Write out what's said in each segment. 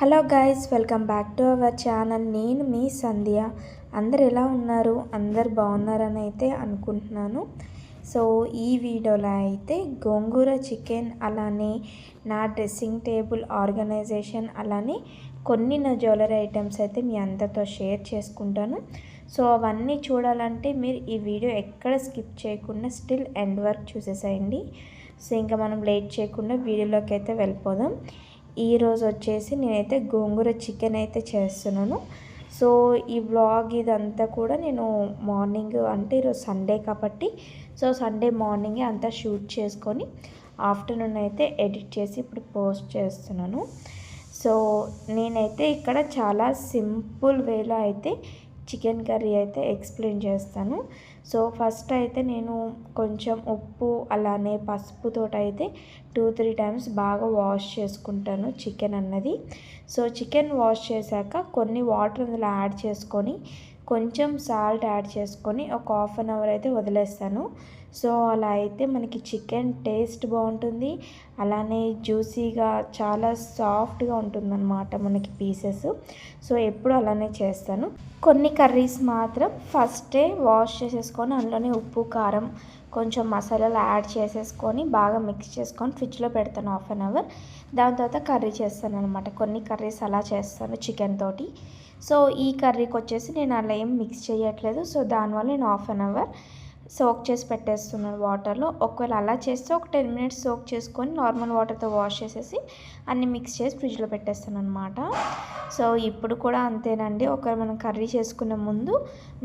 Hello guys, welcome back to our channel. నేను మీ సంధ్య. అందరు ఎలా ఉన్నారు? అందరు బాగున్నారని అయితే అనుకుంటున్నాను. సో ఈ వీడియోలో అయితే గోంగూర చికెన్, అలానే నా డ్రెస్సింగ్ టేబుల్ ఆర్గనైజేషన్, అలానే కొన్ని నా జ్యువెలరీ ఐటమ్స్ అయితే మీ అందరితో షేర్ చేసుకుంటాను. సో అవన్నీ చూడాలంటే మీరు ఈ వీడియో ఎక్కడ స్కిప్ చేయకుండా స్టిల్ ఎండ్ వరకు చూసేసేయండి. సో ఇంకా మనం లేట్ చేయకుండా వీడియోలోకి అయితే వెళ్ళిపోదాం. ఈరోజు వచ్చేసి నేనైతే గోంగూర చికెన్ అయితే చేస్తున్నాను. సో ఈ వ్లాగ్ ఇదంతా కూడా నేను మార్నింగ్, అంటే ఈరోజు సండే కాబట్టి సో సండే మార్నింగే అంతా షూట్ చేసుకొని ఆఫ్టర్నూన్ అయితే ఎడిట్ చేసి ఇప్పుడు పోస్ట్ చేస్తున్నాను. సో నేనైతే ఇక్కడ చాలా సింపుల్ వేలో అయితే చికెన్ కర్రీ అయితే ఎక్స్ప్లెయిన్ చేస్తాను. సో ఫస్ట్ అయితే నేను కొంచెం ఉప్పు అలానే పసుపుతో అయితే 2-3 టైమ్స్ బాగా వాష్ చేసుకుంటాను చికెన్ అన్నది. సో చికెన్ వాష్ చేశాక కొన్ని వాటర్ అందులో యాడ్ చేసుకొని కొంచెం సాల్ట్ యాడ్ చేసుకొని ఒక హాఫ్ అన్ అవర్ అయితే వదిలేస్తాను. సో అలా అయితే మనకి చికెన్ టేస్ట్ బాగుంటుంది, అలానే జ్యూసీగా చాలా సాఫ్ట్గా ఉంటుందన్నమాట మనకి పీసెస్. సో ఎప్పుడు అలానే చేస్తాను. కొన్ని కర్రీస్ మాత్రం ఫస్టే వాష్ చేసేసుకొని అందులోనే ఉప్పు కారం కొంచెం మసాలాలు యాడ్ చేసేసుకొని బాగా మిక్స్ చేసుకొని ఫ్రిడ్జ్లో పెడతాను హాఫ్ అన్ అవర్. దాని తర్వాత కర్రీ చేస్తాను అనమాట. కొన్ని కర్రీస్ అలా చేస్తాను చికెన్ తోటి. సో ఈ కర్రీకి వచ్చేసి నేను అలా ఏం మిక్స్ చేయట్లేదు. సో దానివల్ల నేను హాఫ్ అన్ అవర్ సోక్ చేసి పెట్టేస్తున్నాను వాటర్లో. ఒకవేళ అలా చేస్తే ఒక 10 మినిట్స్ సోక్ చేసుకొని నార్మల్ వాటర్తో వాష్ చేసేసి అన్నీ మిక్స్ చేసి ఫ్రిడ్జ్లో పెట్టేస్తాను అనమాట. సో ఇప్పుడు కూడా అంతేనండి. ఒకవేళ మనం కర్రీ చేసుకునే ముందు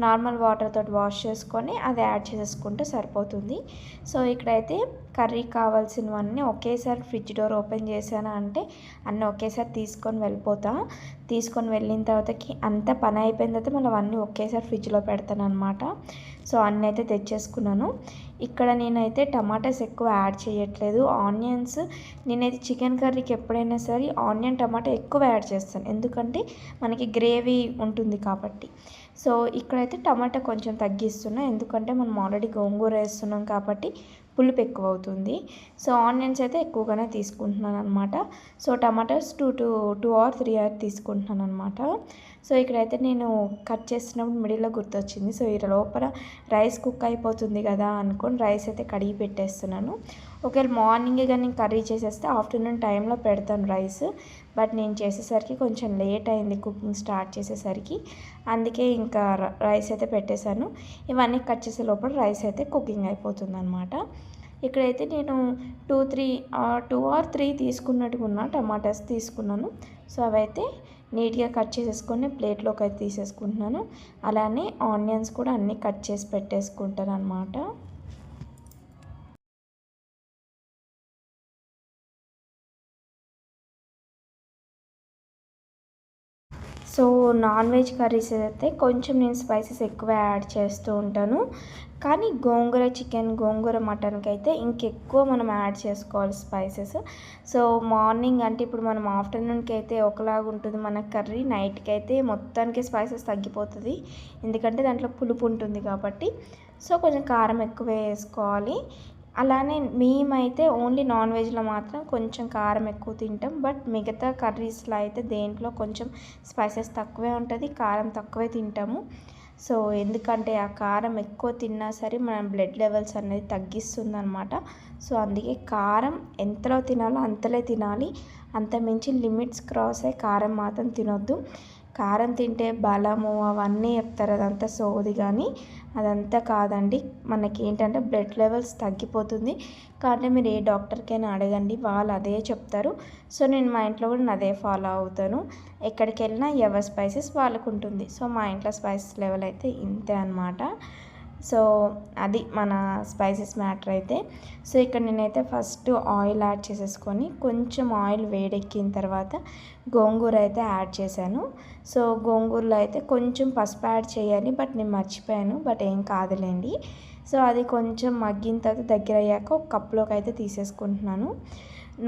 నార్మల్ వాటర్తో వాష్ చేసుకొని అది యాడ్ చేసేసుకుంటే సరిపోతుంది. సో ఇక్కడైతే కర్రీకి కావాల్సినవన్నీ ఒకేసారి ఫ్రిడ్జ్ డోర్ ఓపెన్ చేశాను అంటే అన్నీ ఒకేసారి తీసుకొని వెళ్ళిన తర్వాతకి అంత పని అయిపోయిన తర్వాత మళ్ళీ అవన్నీ ఒకేసారి ఫ్రిడ్జ్లో పెడతాను అనమాట. సో అన్నీ అయితే తెచ్చేసుకున్నాను. ఇక్కడ నేనైతే టమాటాస్ ఎక్కువ యాడ్ చేయట్లేదు. ఆనియన్స్ నేనైతే చికెన్ కర్రీకి ఎప్పుడైనా సరే ఆనియన్ టమాటా ఎక్కువ యాడ్ చేస్తాను, ఎందుకంటే మనకి గ్రేవీ ఉంటుంది కాబట్టి. సో ఇక్కడైతే టమాటా కొంచెం తగ్గిస్తున్నా, ఎందుకంటే మనం ఆల్రెడీ గోంగూర వేస్తున్నాం కాబట్టి పులుపు ఎక్కువ అవుతుంది. సో ఆనియన్స్ అయితే ఎక్కువగానే తీసుకుంటున్నాను అనమాట. సో టమాటాస్ 2 or 3 తీసుకుంటున్నాను అనమాట. సో ఇక్కడైతే నేను కట్ చేసినప్పుడు మిడిల్లో గుర్తొచ్చింది. సో ఈ లోపల రైస్ కుక్ అయిపోతుంది కదా అనుకొని రైస్ అయితే కడిగి పెట్టేస్తున్నాను. ఒకవేళ మార్నింగే కానీ కర్రీ చేసేస్తే ఆఫ్టర్నూన్ టైంలో పెడతాను రైస్. బట్ నేను చేసేసరికి కొంచెం లేట్ అయింది కుకింగ్ స్టార్ట్ చేసేసరికి, అందుకే ఇంకా రైస్ అయితే పెట్టేశాను. ఇవన్నీ కట్ చేసే లోపల రైస్ అయితే కుకింగ్ అయిపోతుంది అనమాట. ఇక్కడైతే నేను 2 or 3 తీసుకున్నట్టుగా టమాటాస్ తీసుకున్నాను. సో అవైతే నీట్గా కట్ చేసేసుకొని ప్లేట్లోకి అయితే తీసేసుకుంటున్నాను. అలానే ఆనియన్స్ కూడా అన్నీ కట్ చేసి పెట్టేసుకుంటాను అనమాట. సో నాన్ వెజ్ కర్రీస్ అయితే కొంచెం నేను స్పైసెస్ ఎక్కువ యాడ్ చేస్తూ ఉంటాను. కానీ గోంగూర చికెన్, గోంగూర మటన్కి అయితే ఇంకెక్కువ మనం యాడ్ చేసుకోవాలి స్పైసెస్. సో మార్నింగ్ అంటే ఇప్పుడు మనం ఆఫ్టర్నూన్కి అయితే ఒకలాగా ఉంటుంది మన కర్రీ, నైట్కి అయితే మొత్తానికి స్పైసెస్ తగ్గిపోతుంది, ఎందుకంటే దాంట్లో పులుపు ఉంటుంది కాబట్టి. సో కొంచెం కారం ఎక్కువ వేసుకోవాలి. అలానే మేమైతే ఓన్లీ నాన్ వెజ్లో మాత్రం కొంచెం కారం ఎక్కువ తింటాం. బట్ మిగతా కర్రీస్లో అయితే దేంట్లో కొంచెం స్పైసెస్ తక్కువే ఉంటుంది, కారం తక్కువే తింటాము. సో ఎందుకంటే ఆ కారం ఎక్కువ తిన్నా సరే మన బ్లడ్ లెవెల్స్ అనేది తగ్గిస్తుంది అనమాట. సో అందుకే కారం ఎంతలో తినాలో అంతలే తినాలి, అంతమించి లిమిట్స్ క్రాస్ అయ్యి కారం మాత్రం తినొద్దు. కారం తింటే బలము అవన్నీ చెప్తారు, అదంతా సోది. కానీ అదంతా కాదండి. మనకి ఏంటంటే బ్లడ్ లెవెల్స్ తగ్గిపోతుంది. కాబట్టి మీరు ఏ డాక్టర్కైనా అడగండి, వాళ్ళు అదే చెప్తారు. సో నేను మా ఇంట్లో కూడా అదే ఫాలో అవుతాను. ఎక్కడికి వెళ్ళినా ఎవరి స్పైసెస్ వాళ్ళకు ఉంటుంది. సో మా ఇంట్లో స్పైసెస్ లెవెల్ అయితే ఇంతే అనమాట. సో అది మన స్పైసెస్ మ్యాటర్ అయితే. సో ఇక్కడ నేనైతే ఫస్ట్ ఆయిల్ యాడ్ చేసేసుకొని కొంచెం ఆయిల్ వేడెక్కిన తర్వాత గోంగూర అయితే యాడ్ చేశాను. సో గోంగూరలో అయితే కొంచెం పసుపు యాడ్ చేయాలి, బట్ నేను మర్చిపోయాను, బట్ ఏం కాదులేండి. సో అది కొంచెం మగ్గిన తర్వాత దగ్గర అయ్యాక ఒక కప్లోకి అయితే తీసేసుకుంటున్నాను.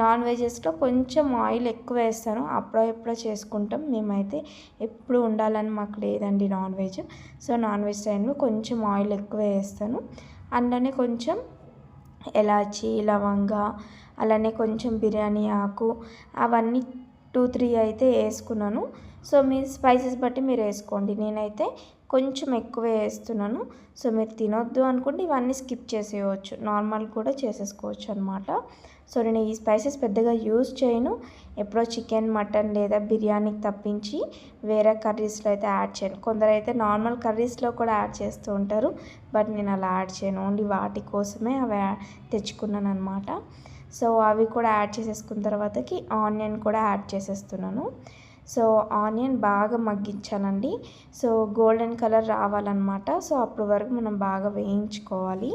నాన్ వెజెస్లో కొంచెం ఆయిల్ ఎక్కువ వేస్తాను, అప్పుడో ఎప్పుడో చేసుకుంటాం మేమైతే, ఎప్పుడు ఉండాలని మాకు లేదండి non veg. So non veg టైంలో కొంచెం ఆయిల్ ఎక్కువ వేస్తాను. అందులోనే కొంచెం ఎలాచి, లవంగ, అలానే కొంచెం బిర్యానీ ఆకు అవన్నీ 2-3 అయితే వేసుకున్నాను. సో మీ స్పైసెస్ బట్టి మీరు వేసుకోండి. నేనైతే కొంచెం ఎక్కువే వేస్తున్నాను. సో మీరు తినొద్దు అనుకుంటే ఇవన్నీ స్కిప్ చేసేయవచ్చు, నార్మల్ కూడా చేసేసుకోవచ్చు అనమాట. సో నేను ఈ స్పైసెస్ పెద్దగా యూజ్ చేయను, ఎప్పుడో చికెన్, మటన్ లేదా బిర్యానీకి తప్పించి వేరే కర్రీస్లో అయితే యాడ్ చేయను. కొందరు అయితే నార్మల్ కర్రీస్లో కూడా యాడ్ చేస్తూ ఉంటారు, బట్ నేను అలా యాడ్ చేయను, ఓన్లీ వాటి కోసమే అవి తెచ్చుకున్నాను అనమాట. సో అవి కూడా యాడ్ చేసేసుకున్న తర్వాతకి ఆనియన్ కూడా యాడ్ చేసేస్తున్నాను. సో ఆనియన్ బాగా మగ్గించాలండి. సో గోల్డెన్ కలర్ రావాలన్నమాట. సో అప్పటి వరకు మనం బాగా వేయించుకోవాలి.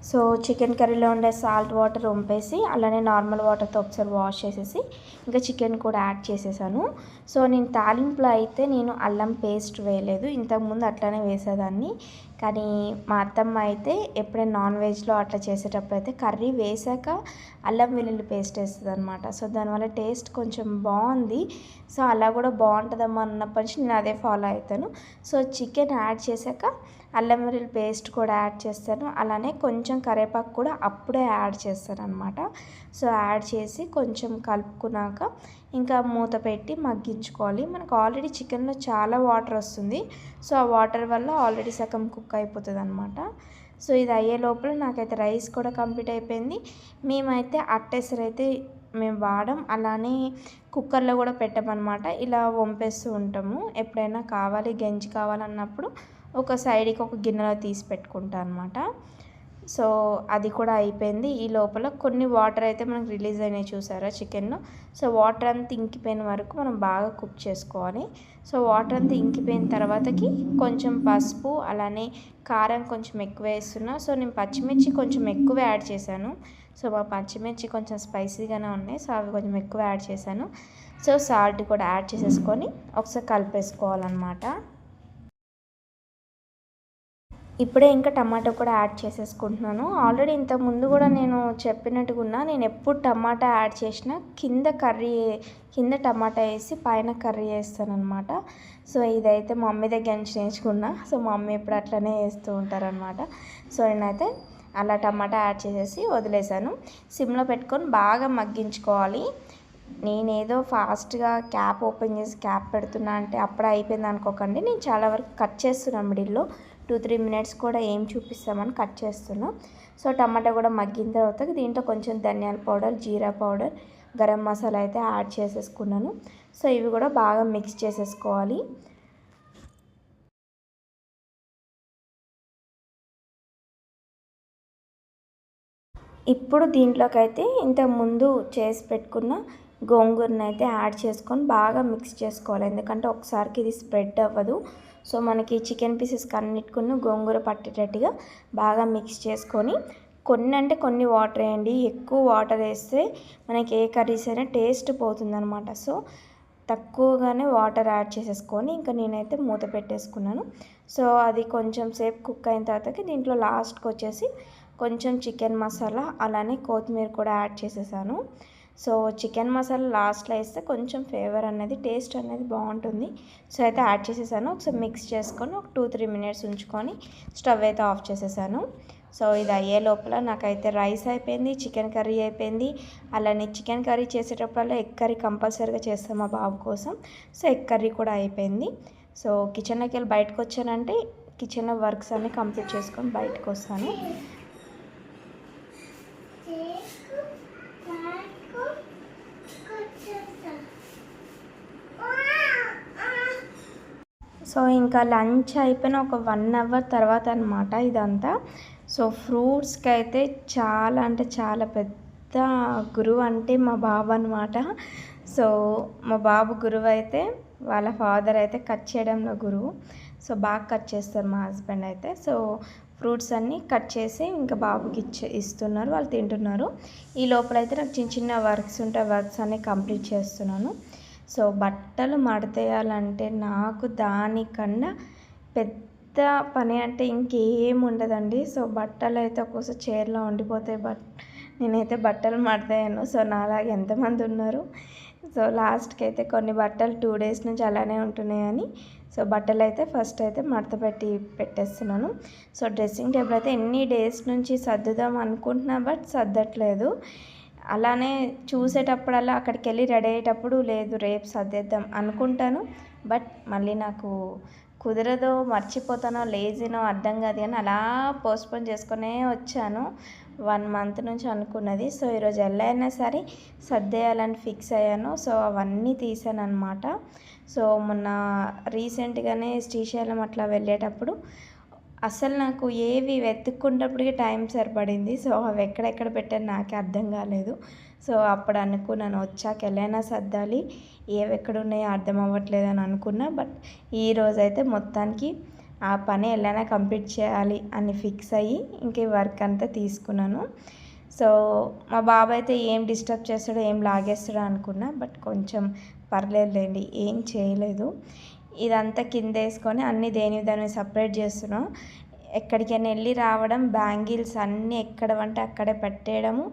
సో చికెన్ కర్రీలో ఉండే సాల్ట్ వాటర్ వంపేసి అలానే నార్మల్ వాటర్తో ఒకసారి వాష్ చేసేసి ఇంకా చికెన్ కూడా యాడ్ చేసేసాను. సో నేను తాలింపులో అయితే నేను అల్లం పేస్ట్ వేయలేదు, ఇంతకుముందు అట్లానే వేసేదాన్ని. కానీ మా అత్తమ్మ అయితే ఎప్పుడైనా నాన్ వెజ్లో అట్లా చేసేటప్పుడు అయితే కర్రీ వేసాక అల్లం వెల్లుల్లి పేస్ట్ వేస్తుంది అనమాట. సో దానివల్ల టేస్ట్ కొంచెం బాగుంది. సో అలా కూడా బాగుంటుందమ్మా అన్నప్పటి నుంచి నేను అదే ఫాలో అవుతాను. సో చికెన్ యాడ్ చేశాక అల్లం వెల్లుల్లి పేస్ట్ కూడా యాడ్ చేస్తాను, అలానే కొంచెం కరివేపాకు కూడా అప్పుడే యాడ్ చేస్తాను అనమాట. సో యాడ్ చేసి కొంచెం కలుపుకున్నాక ఇంకా మూత పెట్టి మగ్గించుకోవాలి. మనకు ఆల్రెడీ చికెన్లో చాలా వాటర్ వస్తుంది. సో ఆ వాటర్ వల్ల ఆల్రెడీ సగం కుక్ అయిపోతుంది అనమాట. సో ఇది అయ్యే లోపల నాకైతే రైస్ కూడా కంప్లీట్ అయిపోయింది. మేమైతే అట్టేసరైతే మేము వాడం, అలానే కుక్కర్లో కూడా పెట్టమన్నమాట. ఇలా వంపేస్తూ ఉంటాము, ఎప్పుడైనా కావాలి గంజి కావాలన్నప్పుడు ఒక సైడ్కి ఒక గిన్నెలో తీసి పెట్టుకుంటాను అనమాట. సో అది కూడా అయిపోయింది. ఈ లోపల కొన్ని వాటర్ అయితే మనకు రిలీజ్ అయినాయి చూసారా చికెన్లో. సో వాటర్ అంతా ఇంకిపోయిన వరకు మనం బాగా కుక్ చేసుకోవాలి. సో వాటర్ అంతా ఇంకిపోయిన తర్వాతకి కొంచెం పసుపు, అలానే కారం కొంచెం ఎక్కువ వేస్తున్నా. సో నేను పచ్చిమిర్చి కొంచెం ఎక్కువ యాడ్ చేశాను. సో మా పచ్చిమిర్చి కొంచెం స్పైసీగానే ఉన్నాయి, సో అవి కొంచెం ఎక్కువ యాడ్ చేశాను. సో సాల్ట్ కూడా యాడ్ చేసేసుకొని ఒకసారి కలిపేసుకోవాలన్నమాట. ఇప్పుడే ఇంకా టమాటో కూడా యాడ్ చేసేసుకుంటున్నాను. ఆల్రెడీ ఇంతకుముందు కూడా నేను చెప్పినట్టుగా నేను ఎప్పుడు టమాటా యాడ్ చేసినా కింద టమాటా వేసి పైన కర్రీ వేస్తానమాట. సో ఇదైతే మా మమ్మీ దగ్గర నుంచి నేర్చుకున్నా. సో మా మమ్మీ ఎప్పుడు అట్లనే వేస్తూ ఉంటారనమాట. సో నేనైతే అలా టమాటా యాడ్ చేసేసి వదిలేసాను. సిమ్లో పెట్టుకొని బాగా మగ్గించుకోవాలి. నేనేదో ఫాస్ట్గా క్యాప్ ఓపెన్ చేసి క్యాప్ పెడుతున్నా అంటే అప్పుడే అయిపోయింది అనుకోకండి. నేను చాలా వరకు కట్ చేస్తున్నాను, మిడిల్లో 2-3 మినిట్స్ కూడా ఏం చూపిస్తామని కట్ చేస్తున్నాం. సో టమాటా కూడా మగ్గిన తర్వాత దీంట్లో కొంచెం ధనియాల పౌడర్, జీరా పౌడర్, గరం మసాలా అయితే యాడ్ చేసేసుకున్నాను. సో ఇవి కూడా బాగా మిక్స్ చేసేసుకోవాలి. ఇప్పుడు దీంట్లోకి అయితే ఇంతకుముందు చేసి పెట్టుకున్న గోంగూరని అయితే యాడ్ చేసుకొని బాగా మిక్స్ చేసుకోవాలి, ఎందుకంటే ఒకసారికి ఇది స్ప్రెడ్ అవ్వదు. సో మనకి చికెన్ పీసెస్కి అన్నిటికున్న గోంగూర పట్టేటట్టుగా బాగా మిక్స్ చేసుకొని కొన్ని వాటర్ వేయండి. ఎక్కువ వాటర్ వేస్తే మనకి ఏ కర్రీస్ అయినా టేస్ట్ పోతుందన్నమాట. సో తక్కువగానే వాటర్ యాడ్ చేసేసుకొని ఇంకా నేనైతే మూత పెట్టేసుకున్నాను. సో అది కొంచెం సేపు కుక్ అయిన తర్వాతకి దీంట్లో లాస్ట్కి వచ్చేసి కొంచెం చికెన్ మసాలా, అలానే కొత్తిమీర కూడా యాడ్ చేసేసాను. సో చికెన్ మసాలా లాస్ట్లో వేస్తే కొంచెం ఫ్లేవర్ అనేది, టేస్ట్ అనేది బాగుంటుంది. సో అయితే యాడ్ చేసేసాను. ఒకసారి మిక్స్ చేసుకొని ఒక 2-3 మినిట్స్ ఉంచుకొని స్టవ్ అయితే ఆఫ్ చేసేసాను. సో ఇది అయ్యే లోపల నాకైతే రైస్ అయిపోయింది, చికెన్ కర్రీ అయిపోయింది. అలానే చికెన్ కర్రీ చేసేటప్పుడల్లా ఎగ్ కర్రీ కంపల్సరీగా చేస్తాం మా బాబు కోసం. సో ఎగ్ కర్రీ కూడా అయిపోయింది. సో కిచెన్లోకి వెళ్ళి బయటకు వచ్చానంటే కిచెన్లో వర్క్స్ అన్నీ కంప్లీట్ చేసుకొని బయటకు వస్తాను. సో ఇంకా లంచ్ అయిపోయిన ఒక 1 అవర్ తర్వాత అనమాట ఇదంతా. సో ఫ్రూట్స్కి అయితే చాలా అంటే చాలా పెద్ద గురువు అంటే మా బాబు అనమాట. సో మా బాబు గురువు అయితే వాళ్ళ ఫాదర్ అయితే కట్ చేయడంలో గురువు. సో బాగా కట్ చేస్తారు మా హస్బెండ్ అయితే. సో ఫ్రూట్స్ అన్నీ కట్ చేసి ఇంకా బాబుకి ఇస్తున్నారు, వాళ్ళు తింటున్నారు. ఈ లోపలైతే నాకు చిన్న చిన్న వర్క్స్ ఉంటాయి, వర్క్స్ అన్నీ కంప్లీట్ చేస్తున్నాను. సో బట్టలు మడతేయాలంటే నాకు దానికన్నా పెద్ద పని అంటే ఇంకేం ఉండదండి. సో బట్టలు అయితే ఒక్కోసారి చైర్లో ఉండిపోతాయి, నేనైతే బట్టలు మడతేయను. సో నాలాగా ఎంతమంది ఉన్నారు. సో లాస్ట్కి అయితే కొన్ని బట్టలు 2 డేస్ నుంచి అలానే ఉంటున్నాయని సో బట్టలు అయితే ఫస్ట్ అయితే మడత పెట్టేస్తున్నాను. సో డ్రెస్సింగ్ టేబుల్ అయితే ఎన్ని డేస్ నుంచి సర్దుదాం అనుకుంటున్నా, బట్ సర్దట్లేదు. అలానే చూసేటప్పుడల్లా అక్కడికి వెళ్ళి రెడీ అయ్యేటప్పుడు లేదు రేపు సర్దేద్దాం అనుకుంటాను, బట్ మళ్ళీ నాకు కుదరదో, మర్చిపోతానో, లేజీనో అర్థం కాదు కానీ అలా పోస్ట్పోన్ చేసుకునే వచ్చాను. 1 మంత్ నుంచి అనుకున్నది. సో ఈరోజు ఎలా అయినా సరే సర్దేయాలని ఫిక్స్ అయ్యాను. సో అవన్నీ తీసాను అనమాట. సో మొన్న రీసెంట్గానే శ్రీశైలం అట్లా వెళ్ళేటప్పుడు అసలు నాకు ఏవి వెతుక్కుంటప్పటికి టైం సరిపడింది. సో అవి ఎక్కడెక్కడ పెట్టాను నాకే అర్థం కాలేదు. సో అప్పుడు అనుకున్నాను వచ్చాక ఎలా సర్దాలి, ఏవి ఎక్కడ ఉన్నాయో అర్థం అవ్వట్లేదు అని అనుకున్నా. బట్ ఈరోజైతే మొత్తానికి ఆ పని ఎలా కంప్లీట్ చేయాలి అని ఫిక్స్ అయ్యి ఇంక ఈ వర్క్ అంతా తీసుకున్నాను. సో మా బాబు అయితే ఏం డిస్టర్బ్ చేస్తాడో, ఏం లాగేస్తాడో అనుకున్నా, బట్ కొంచెం పర్లేదులేండి, ఏం చేయలేదు. ఇదంతా కింద వేసుకొని అన్నీ దాన్ని సపరేట్ చేస్తున్నాం. ఎక్కడికైనా వెళ్ళి రావడం, బ్యాంగిల్స్ అన్నీ ఎక్కడవంటే అక్కడే పెట్టేయడము,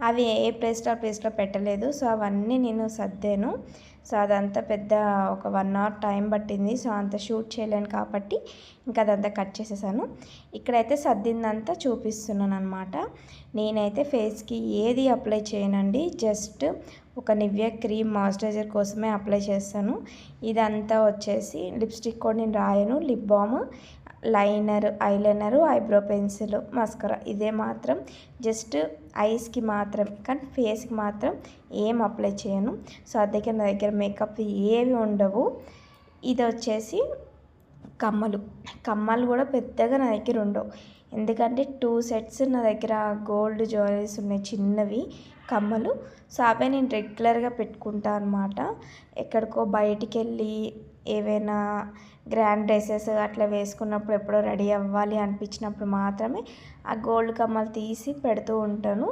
అవి ఏ ప్లేస్లో ఆ ప్లేస్లో పెట్టలేదు. సో అవన్నీ నేను సర్దాను. సో అదంతా పెద్ద ఒక 1 అవర్ టైం పట్టింది. సో అంత షూట్ చేయలేను కాబట్టి ఇంకా అదంతా కట్ చేసేసాను. ఇక్కడైతే సర్దిందంతా చూపిస్తున్నాను అనమాట. నేనైతే ఫేస్కి ఏది అప్లై చేయనండి, జస్ట్ ఒక నివ్యా క్రీమ్ మాయిశ్చరైజర్ కోసమే అప్లై చేస్తాను. ఇదంతా వచ్చేసి లిప్స్టిక్ కూడా నేను రాయను, lip balm, liner, eyeliner, eyebrow pencil, mascara, ఇదే మాత్రం జస్ట్ ఐస్కి మాత్రం, కానీ ఫేస్కి మాత్రం ఏం అప్లై చేయను. సో అందుకే నా దగ్గర మేకప్ ఏవి ఉండవు. ఇది వచ్చేసి కమ్మలు కూడా పెద్దగా నా దగ్గర ఉండవు, ఎందుకంటే 2 సెట్స్ నా దగ్గర గోల్డ్ జ్యువెలరీస్ ఉన్నాయి, చిన్నవి కమ్మలు. సో అవే నేను రెగ్యులర్గా పెట్టుకుంటా అనమాట. ఎక్కడికో బయటికి వెళ్ళి ఏవైనా గ్రాండ్ డ్రెస్సెస్ అట్లా వేసుకున్నప్పుడు, ఎప్పుడో రెడీ అవ్వాలి అనిపించినప్పుడు మాత్రమే ఆ గోల్డ్ కమ్మలు తీసి పెడుతూ ఉంటాను.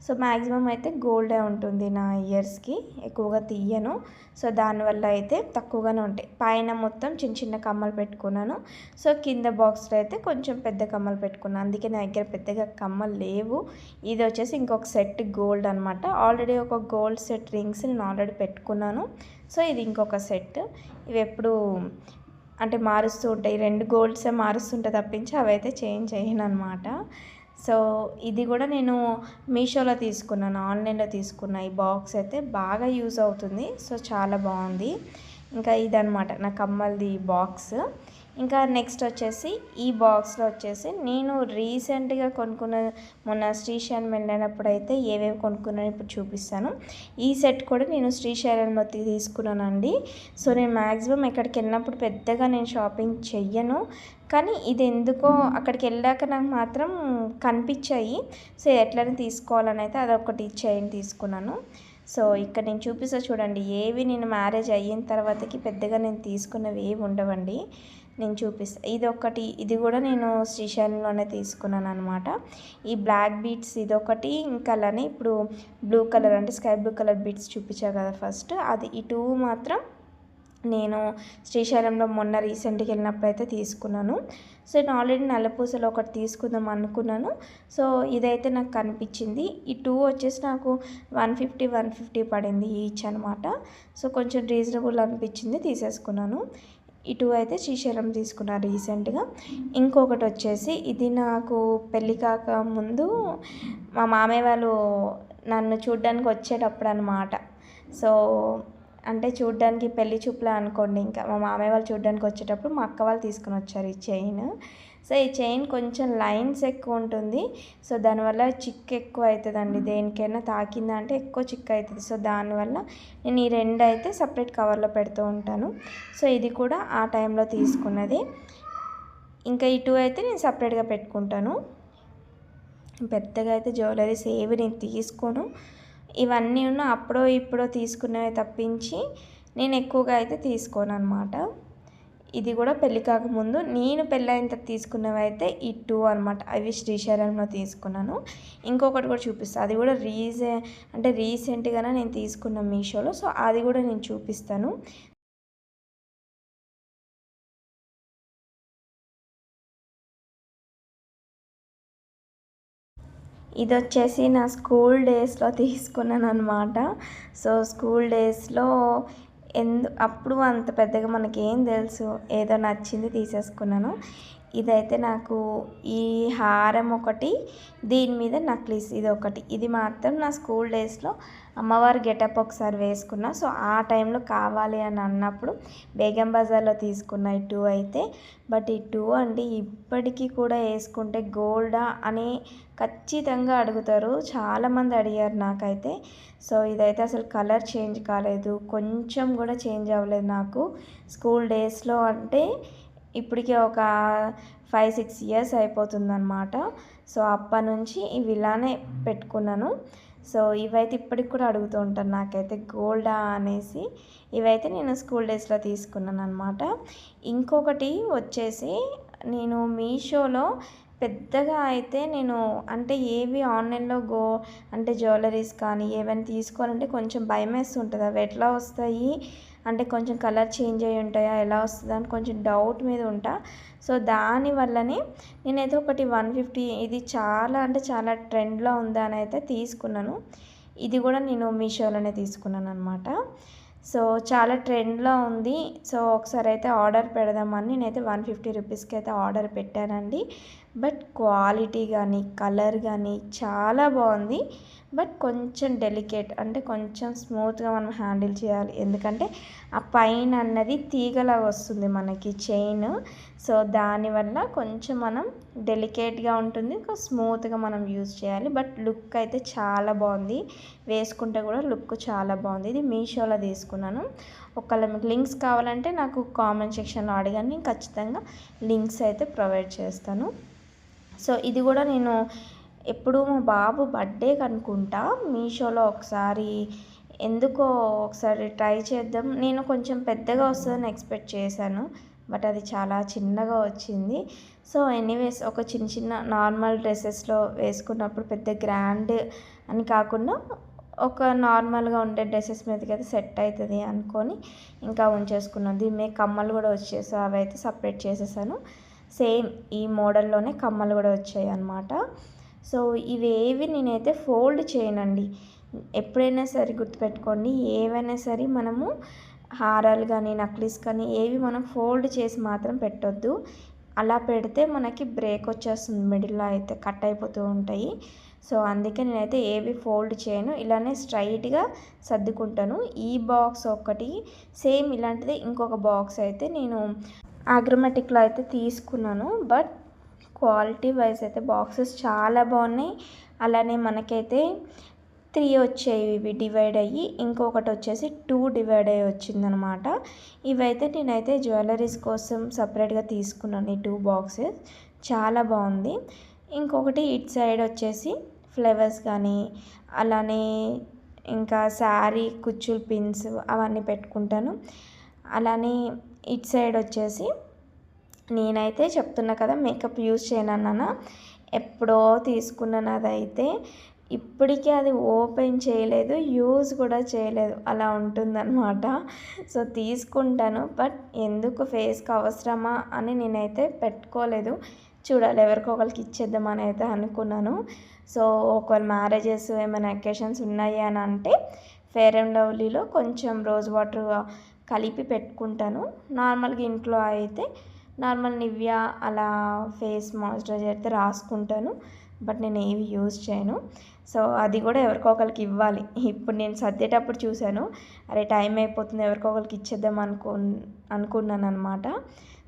సో మ్యాక్సిమం అయితే గోల్డే ఉంటుంది నా ఇయర్స్కి, ఎక్కువగా తీయను. సో దానివల్ల అయితే తక్కువగానే ఉంటాయి. పైన మొత్తం చిన్న చిన్న కమ్మలు పెట్టుకున్నాను. సో కింద బాక్స్లో అయితే కొంచెం పెద్ద కమ్మలు పెట్టుకున్నాను, అందుకే నా దగ్గర పెద్దగా కమ్మలు లేవు. ఇది వచ్చేసి ఇంకొక సెట్ గోల్డ్ అనమాట. ఆల్రెడీ ఒక గోల్డ్ సెట్ రింగ్స్ నేను ఆల్రెడీ పెట్టుకున్నాను. సో ఇది ఇంకొక సెట్. ఇవి ఎప్పుడు అంటే మారుస్తూ ఉంటాయి, 2 గోల్డ్సే మారుస్తుంటే తప్పించి అవైతే చేంజ్ చేయను అనమాట. సో ఇది కూడా నేను మీషోలో తీసుకున్నాను, ఆన్లైన్లో తీసుకున్న ఈ బాక్స్ అయితే బాగా యూజ్ అవుతుంది. సో చాలా బాగుంది. ఇంకా ఇదనమాట నా కమ్మల్ది బాక్స్. ఇంకా నెక్స్ట్ వచ్చేసి ఈ బాక్స్లో వచ్చేసి నేను రీసెంట్గా కొనుక్కున్న, మొన్న శ్రీశైలం వెళ్ళినప్పుడు అయితే ఏవేవి కొనుక్కున్నాను ఇప్పుడు చూపిస్తాను. ఈ సెట్ కూడా నేను శ్రీశైలంలో తీసుకున్నానండి. సో నేను మ్యాక్సిమం ఎక్కడికి వెళ్ళినప్పుడు పెద్దగా నేను షాపింగ్ చెయ్యను, కానీ ఇది ఎందుకో అక్కడికి వెళ్ళాక నాకు మాత్రం కనిపించాయి. సో ఎట్లనే తీసుకోవాలని అయితే అదొకటి చైన్ తీసుకున్నాను. సో ఇక్కడ నేను చూపిస్తా చూడండి, ఏవి నేను మ్యారేజ్ అయిన తర్వాతకి పెద్దగా నేను తీసుకున్నవి ఏవి ఉండవండి. నేను చూపిస్తాను. ఇది కూడా నేను శ్రీశైలంలోనే తీసుకున్నాను అనమాట. ఈ బ్లాక్ బీట్స్ ఇదొకటి, ఇంకా అలానే ఇప్పుడు బ్లూ కలర్ అంటే స్కై బ్లూ కలర్ బీట్స్ చూపించా కదా ఫస్ట్, అది ఈ 2 మాత్రం నేను శ్రీశైలంలో మొన్న రీసెంట్గా వెళ్ళినప్పుడు అయితే తీసుకున్నాను. సో నేను ఆల్రెడీ నల్లపూసలు ఒకటి తీసుకుందాం అనుకున్నాను. సో ఇదైతే నాకు కనిపించింది. ఈ 2 వచ్చేసి నాకు 150 పడింది ఈచ్ అనమాట. సో కొంచెం రీజనబుల్ అనిపించింది, తీసేసుకున్నాను. ఈ 2 అయితే శ్రీశైలం తీసుకున్నాను రీసెంట్గా. ఇంకొకటి వచ్చేసి ఇది నాకు పెళ్ళి కాక ముందు మా మామయ్య వాళ్ళు నన్ను చూడ్డానికి వచ్చేటప్పుడు అనమాట. సో అంటే చూడ్డానికి పెళ్లి చూపులా అనుకోండి, ఇంకా మా మామయ్య వాళ్ళు చూడ్డానికి వచ్చేటప్పుడు మా అక్క వాళ్ళు తీసుకుని వచ్చారు ఈ చైన్. సో ఈ చైన్ కొంచెం లైన్స్ ఎక్కువ ఉంటుంది. సో దానివల్ల చిక్కు ఎక్కువ అవుతుందండి, దేనికైనా తాకిందంటే ఎక్కువ చిక్కు అవుతుంది. సో దానివల్ల నేను ఈ 2 అయితే సపరేట్ కవర్లో పెడుతూ ఉంటాను. సో ఇది కూడా ఆ టైంలో తీసుకున్నది. ఇంకా ఈ 2 అయితే నేను సపరేట్గా పెట్టుకుంటాను. పెద్దగా అయితే జ్యువెలరీస్ ఏవి నేను తీసుకోను. ఇవన్నీ అప్పుడో ఇప్పుడో తీసుకునేవి తప్పించి నేను ఎక్కువగా అయితే తీసుకోను అనమాట. ఇది కూడా పెళ్ళి కాకముందు, నేను పెళ్ళైన తర్వాత తీసుకున్నవి అయితే ఈ 2 అనమాట. అవి శ్రీశైలంలో తీసుకున్నాను. ఇంకొకటి కూడా చూపిస్తాను, అది కూడా రీసెంట్గానే నేను తీసుకున్న మీషోలో. సో అది కూడా నేను చూపిస్తాను. ఇది వచ్చేసి నా స్కూల్ డేస్లో తీసుకున్నాను అనమాట. సో స్కూల్ డేస్లో అప్పుడు అంత పెద్దగా మనకేం తెలుసు, ఏదో నచ్చింది తీసేసుకున్నాను. ఇదైతే నాకు ఈ హారం ఒకటి, దీని మీద నక్లీస్ ఇది ఒకటి. ఇది మాత్రం నా స్కూల్ డేస్లో అమ్మవారి గెటప్ ఒకసారి వేసుకున్నా. సో ఆ టైంలో కావాలి అని అన్నప్పుడు బేగం బజార్లో తీసుకున్న ఈ 2 అయితే. బట్ ఈ 2 అండి ఇప్పటికీ కూడా వేసుకుంటే గోల్డా అని ఖచ్చితంగా అడుగుతారు. చాలామంది అడిగారు నాకైతే. సో ఇదైతే అసలు కలర్ చేంజ్ కాలేదు, కొంచెం కూడా చేంజ్ అవ్వలేదు నాకు. స్కూల్ డేస్లో అంటే ఇప్పటికే ఒక 5-6 ఇయర్స్ అయిపోతుందన్నమాట. సో అప్పటి నుంచి ఇవి ఇలానే పెట్టుకున్నాను. సో ఇవైతే ఇప్పటికి కూడా అడుగుతూ ఉంటాను నాకైతే గోల్డా అనేసి. ఇవైతే నేను స్కూల్ డేస్లో తీసుకున్నాను అనమాట. ఇంకొకటి వచ్చేసి నేను మీషోలో పెద్దగా అయితే నేను అంటే ఏవి ఆన్లైన్లో అంటే జ్యువెలరీస్ కానీ ఏమైనా తీసుకోవాలంటే కొంచెం భయం వేస్తుంటుంది. అవి ఎట్లా వస్తాయి అంటే కొంచెం కలర్ చేంజ్ అయ్యి ఉంటాయా, ఎలా వస్తుందా అని కొంచెం డౌట్ మీద ఉంటా. సో దానివల్లనే నేనైతే ఒకటి 150, ఇది చాలా అంటే చాలా ట్రెండ్లో ఉందా అని అయితే తీసుకున్నాను. ఇది కూడా నేను మీషోలోనే తీసుకున్నాను అనమాట. సో చాలా ట్రెండ్లో ఉంది. సో ఒకసారి అయితే ఆర్డర్ పెడదామని నేనైతే 150 రూపీస్కి అయితే ఆర్డర్ పెట్టానండి. బట్ క్వాలిటీ కానీ కలర్ కానీ చాలా బాగుంది. బట్ కొంచెం డెలికేట్, అంటే కొంచెం స్మూత్గా మనం హ్యాండిల్ చేయాలి. ఎందుకంటే ఆ పైన అన్నది తీగలా వస్తుంది మనకి చైన్. సో దానివల్ల కొంచెం మనం డెలికేట్గా ఉంటుంది, స్మూత్గా మనం యూజ్ చేయాలి. బట్ లుక్ అయితే చాలా బాగుంది, వేసుకుంటే కూడా లుక్ చాలా బాగుంది. ఇది మీషోలో తీసుకున్నాను. ఒకవేళ మీకు లింక్స్ కావాలంటే నాకు కామెంట్ సెక్షన్లో అడగండి, నేను ఖచ్చితంగా లింక్స్ అయితే ప్రొవైడ్ చేస్తాను. సో ఇది కూడా నేను ఎప్పుడు మా బాబు బర్త్డేకి అనుకుంటా మీషోలో ఒకసారి ఎందుకో ఒకసారి ట్రై చేద్దాం, నేను కొంచెం పెద్దగా వస్తుందని ఎక్స్పెక్ట్ చేశాను. బట్ అది చాలా చిన్నగా వచ్చింది. సో ఎనీవేస్ ఒక చిన్న నార్మల్ డ్రెస్సెస్లో వేసుకున్నప్పుడు పెద్ద గ్రాండ్ అని కాకుండా ఒక నార్మల్గా ఉండే డ్రెస్సెస్ మీదకి అయితే సెట్ అవుతుంది అనుకొని ఇంకా ఉంచేసుకున్నాను. దీని మీద కమ్మలు కూడా వచ్చేసి అవి అయితే సపరేట్ చేసేసాను. సేమ్ ఈ మోడల్లోనే కమ్మలు కూడా వచ్చాయి అన్నమాట. సో ఇవేవి నేనైతే ఫోల్డ్ చేయనండి. ఎప్పుడైనా సరే గుర్తుపెట్టుకోండి, ఏవైనా సరే మనము హారాలు కానీ నక్లీస్ కానీ ఏవి మనం ఫోల్డ్ చేసి మాత్రం పెట్టొద్దు. అలా పెడితే మనకి బ్రేక్ వచ్చేస్తుంది, మిడిల్లో అయితే కట్ అయిపోతూ ఉంటాయి. సో అందుకే నేనైతే ఏవి ఫోల్డ్ చేయను, ఇలానే స్ట్రైట్గా సర్దుకుంటాను. ఈ బాక్స్ ఒకటి సేమ్ ఇలాంటిది ఇంకొక బాక్స్ అయితే నేను ఆగ్రోమేటిక్లో అయితే తీసుకున్నాను. బట్ క్వాలిటీ వైజ్ అయితే బాక్సెస్ చాలా బాగున్నాయి. అలానే మనకైతే 3 వచ్చాయి ఇవి డివైడ్ అయ్యి, ఇంకొకటి వచ్చేసి 2 డివైడ్ అయ్యి వచ్చిందనమాట. ఇవైతే నేనైతే జ్యువెలరీస్ కోసం సపరేట్గా తీసుకున్నాను ఈ 2 బాక్సెస్, చాలా బాగుంది. ఇంకొకటి ఇట్ సైడ్ వచ్చేసి ఫ్లవర్స్ కానీ అలానే ఇంకా శారీ కుచ్చులు పిన్స్ అవన్నీ పెట్టుకుంటాను. అలానే ఇట్ సైడ్ వచ్చేసి నేనైతే చెప్తున్నా కదా మేకప్ యూజ్ చేయనన్నా, ఎప్పుడో తీసుకున్నాను. అదైతే ఇప్పటికీ అది ఓపెన్ చేయలేదు, యూజ్ కూడా చేయలేదు, అలా ఉంటుందన్నమాట. సో తీసుకుంటాను, బట్ ఎందుకు ఫేస్కి అవసరమా అని నేనైతే పెట్టుకోలేదు. చూడాలి, ఎవరికొకరికి ఇచ్చేద్దామని అయితే అనుకున్నాను. సో ఒకవేళ మ్యారేజెస్ ఏమైనా అకేషన్స్ ఉన్నాయి అని అంటే ఫెయిర్ అండ్ లవ్లీలో కొంచెం రోజ్ వాటర్ కలిపి పెట్టుకుంటాను. నార్మల్గా ఇంట్లో అయితే నార్మల్ నివ్యా అలా ఫేస్ మాయిశ్చరైజర్ అయితే రాసుకుంటాను. బట్ నేను ఏవి యూజ్ చేయను. సో అది కూడా ఎవరికొకరికి ఇవ్వాలి. ఇప్పుడు నేను సర్దేటప్పుడు చూశాను, అరే టైం అయిపోతుంది ఎవరికొకరికి ఇచ్చేద్దాం అనుకున్నాను అనమాట.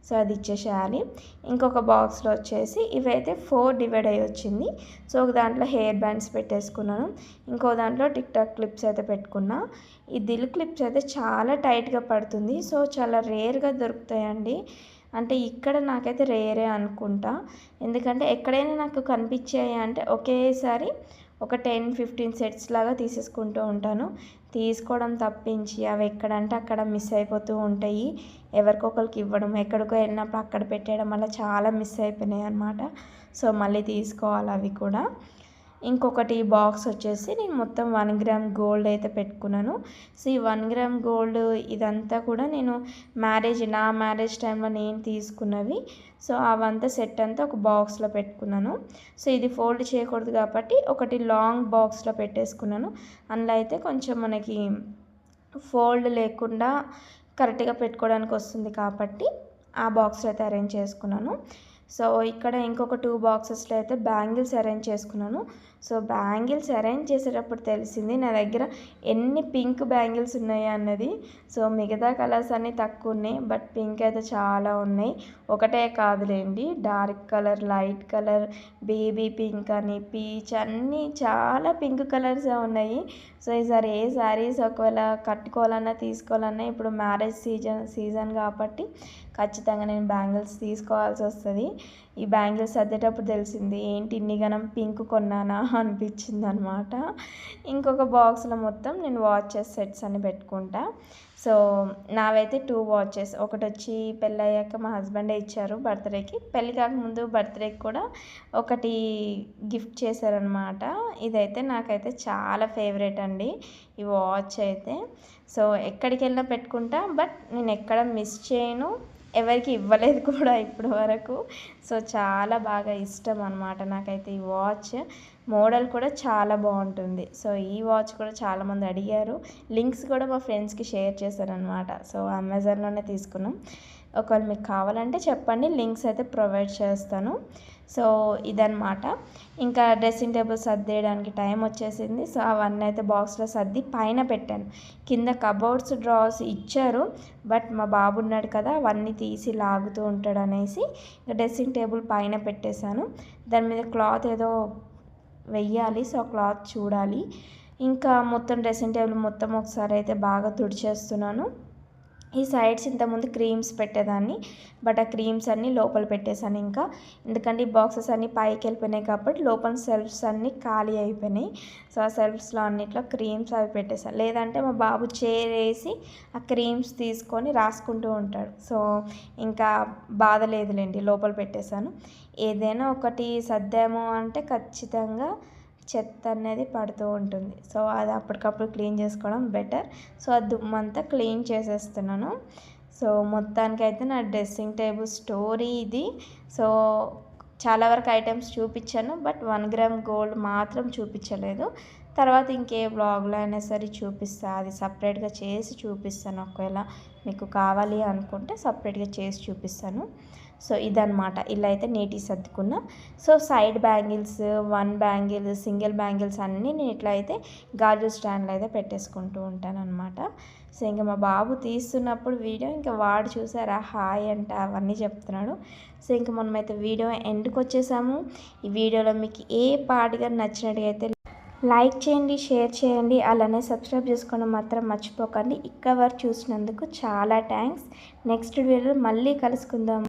సో అది ఇచ్చేసేయాలి. ఇంకొక బాక్స్లో వచ్చేసి ఇవైతే 4 డివైడ్ అయ్యి వచ్చింది. సో ఒక దాంట్లో హెయిర్ బ్యాండ్స్ పెట్టేసుకున్నాను, ఇంకో దాంట్లో టిక్ టాక్ క్లిప్స్ అయితే పెట్టుకున్నా. ఈ దిల్ క్లిప్స్ అయితే చాలా టైట్గా పడుతుంది. సో చాలా రేర్గా దొరుకుతాయండి, అంటే ఇక్కడ నాకైతే రేరే అనుకుంటా. ఎందుకంటే ఎక్కడైనా నాకు కనిపించాయి అంటే ఒకేసారి ఒక 10-15 సెట్స్ లాగా తీసేసుకుంటూ ఉంటాను. తీసుకోవడం తప్పించి అవి ఎక్కడంటే అక్కడ మిస్ అయిపోతూ ఉంటాయి. ఎవరికొకరికి ఇవ్వడం, ఎక్కడికో వెళ్ళినప్పుడు అక్కడ పెట్టేయడం వల్ల చాలా మిస్ అయిపోయినాయి అన్నమాట. సో మళ్ళీ తీసుకోవాలి అవి కూడా. ఇంకొకటి బాక్స్ వచ్చేసి నేను మొత్తం 1 గ్రామ్ గోల్డ్ అయితే పెట్టుకున్నాను. సో ఈ 1 గ్రామ్ గోల్డ్ ఇదంతా కూడా నేను నా మ్యారేజ్ టైంలో నేను తీసుకున్నవి. సో అవంతా సెట్ అంతా ఒక బాక్స్లో పెట్టుకున్నాను. సో ఇది ఫోల్డ్ చేయకూడదు కాబట్టి ఒకటి లాంగ్ బాక్స్లో పెట్టేసుకున్నాను. అందులో అయితే కొంచెం మనకి ఫోల్డ్ లేకుండా కరెక్ట్గా పెట్టుకోవడానికి వస్తుంది కాబట్టి ఆ బాక్స్లో అయితే అరేంజ్ చేసుకున్నాను. సో ఇక్కడ ఇంకొక 2 బాక్సెస్లో అయితే బ్యాంగిల్స్ అరేంజ్ చేసుకున్నాను. సో బ్యాంగిల్స్ అరేంజ్ చేసేటప్పుడు తెలిసింది నా దగ్గర ఎన్ని పింక్ బ్యాంగిల్స్ ఉన్నాయి అన్నది. సో మిగతా కలర్స్ అన్నీ తక్కువ ఉన్నాయి, బట్ పింక్ అయితే చాలా ఉన్నాయి. ఒకటే కాదులేండి, dark colour, light colour, baby pink అని, పీచ్ అన్నీ చాలా పింక్ కలర్సే ఉన్నాయి. సో ఈసారి ఏ శారీస్ ఒకవేళ కట్టుకోవాలన్నా తీసుకోవాలన్నా ఇప్పుడు మ్యారేజ్ సీజన్ కాబట్టి ఖచ్చితంగా నేను బ్యాంగిల్స్ తీసుకోవాల్సి వస్తుంది. ఈ బ్యాంగిల్స్ సర్దేటప్పుడు తెలిసింది ఏంటి ఇన్నిగనం పింక్ కొన్నానా అనిపించింది అనమాట. ఇంకొక బాక్స్లో మొత్తం నేను వాచెస్ సెట్స్ అని పెట్టుకుంటా. సో నావైతే 2 వాచెస్, ఒకటి వచ్చి పెళ్ళయ్యాక మా హస్బెండే ఇచ్చారు బర్త్డేకి, పెళ్ళి కాకముందు బర్త్డేకి కూడా ఒకటి గిఫ్ట్ చేశారనమాట. ఇదైతే నాకైతే చాలా ఫేవరెట్ అండి ఈ వాచ్ అయితే. సో ఎక్కడికి వెళ్ళినా పెట్టుకుంటా, బట్ నేను ఎక్కడ మిస్ చేయను, ఎవరికి ఇవ్వలేదు కూడా ఇప్పటి వరకు. సో చాలా బాగా ఇష్టం అనమాట నాకైతే ఈ వాచ్. మోడల్ కూడా చాలా బాగుంటుంది. సో ఈ వాచ్ కూడా చాలామంది అడిగారు. లింక్స్ కూడా మా ఫ్రెండ్స్కి షేర్ చేశారనమాట. సో అమెజాన్లోనే తీసుకున్నాం. ఒకవేళ మీకు కావాలంటే చెప్పండి, లింక్స్ అయితే ప్రొవైడ్ చేస్తాను. సో ఇదన్నమాట. ఇంకా డ్రెస్సింగ్ టేబుల్ సర్దేయడానికి టైం వచ్చేసింది. సో అవన్నీ అయితే బాక్స్లో సర్ది పైన పెట్టాను. కింద కబోర్డ్స్ డ్రాస్ ఇచ్చారు, బట్ మా బాబు ఉన్నాడు కదా అవన్నీ తీసి లాగుతూ ఉంటాడు అనేసి డ్రెస్సింగ్ టేబుల్ పైన పెట్టేశాను. దాని మీద క్లాత్ ఏదో వెయ్యాలి, సో క్లాత్ చూడాలి. ఇంకా మొత్తం డ్రెస్సింగ్ టేబుల్ మొత్తం ఒకసారి అయితే బాగా తుడిచేస్తున్నాను. ఈ సైడ్స్ ఇంతకుముందు క్రీమ్స్ పెట్టేదాన్ని, బట్ ఆ క్రీమ్స్ అన్నీ లోపల పెట్టేశాను. ఇంకా ఎందుకంటే ఈ బాక్సెస్ అన్నీ పైకి వెళ్ళిపోయినాయి కాబట్టి లోపల సెల్ఫ్స్ అన్నీ ఖాళీ అయిపోయినాయి. సో ఆ సెల్ఫ్స్లో అన్నిట్లో క్రీమ్స్ అవి పెట్టేశాను. లేదంటే మా బాబు చైర్ వేసి ఆ క్రీమ్స్ తీసుకొని రాసుకుంటూ ఉంటాడు. సో ఇంకా బాధ లేదులేండి, లోపల పెట్టేశాను. ఏదైనా ఒకటి సర్దాము అంటే ఖచ్చితంగా చెత్త అనేది పడుతూ ఉంటుంది. సో అది అప్పటికప్పుడు క్లీన్ చేసుకోవడం బెటర్. సో ఆ దుమ్మంతా క్లీన్ చేసేస్తున్నాను. సో మొత్తానికైతే నా డ్రెస్సింగ్ టేబుల్ స్టోరీ ఇది. సో చాలా వరకు ఐటమ్స్ చూపించాను, బట్ 1 గ్రామ్ గోల్డ్ మాత్రం చూపించలేదు. తర్వాత ఇంకే బ్లాగ్లో అయినా సరే చూపిస్తాను, అది సపరేట్గా చేసి చూపిస్తాను. ఒకవేళ మీకు కావాలి అనుకుంటే సపరేట్గా చేసి చూపిస్తాను. సో ఇదన్నమాట, ఇలా అయితే నీట్గా సర్దుకున్నా. So side bangles, 1 bangle, single bangles అన్నీ నేను ఇట్లా అయితే గాజు స్టాండ్లో అయితే పెట్టేసుకుంటూ ఉంటాను అనమాట. సో ఇంకా మా బాబు తీస్తున్నప్పుడు వీడియో ఇంకా వాడు చూసారా హాయ్ అంట అవన్నీ చెప్తున్నాడు. సో ఇంకా మనమైతే వీడియో ఎండ్కి వచ్చేసాము. ఈ వీడియోలో మీకు ఏ పార్ట్గా నచ్చినట్టుగా అయితే లైక్ చేయండి, షేర్ చేయండి, అలానే సబ్స్క్రైబ్ చేసుకోవడం మాత్రం మర్చిపోకండి. ఇక్కడ వరకు చూసినందుకు చాలా థ్యాంక్స్. నెక్స్ట్ వీడియోలో మళ్ళీ కలుసుకుందాం.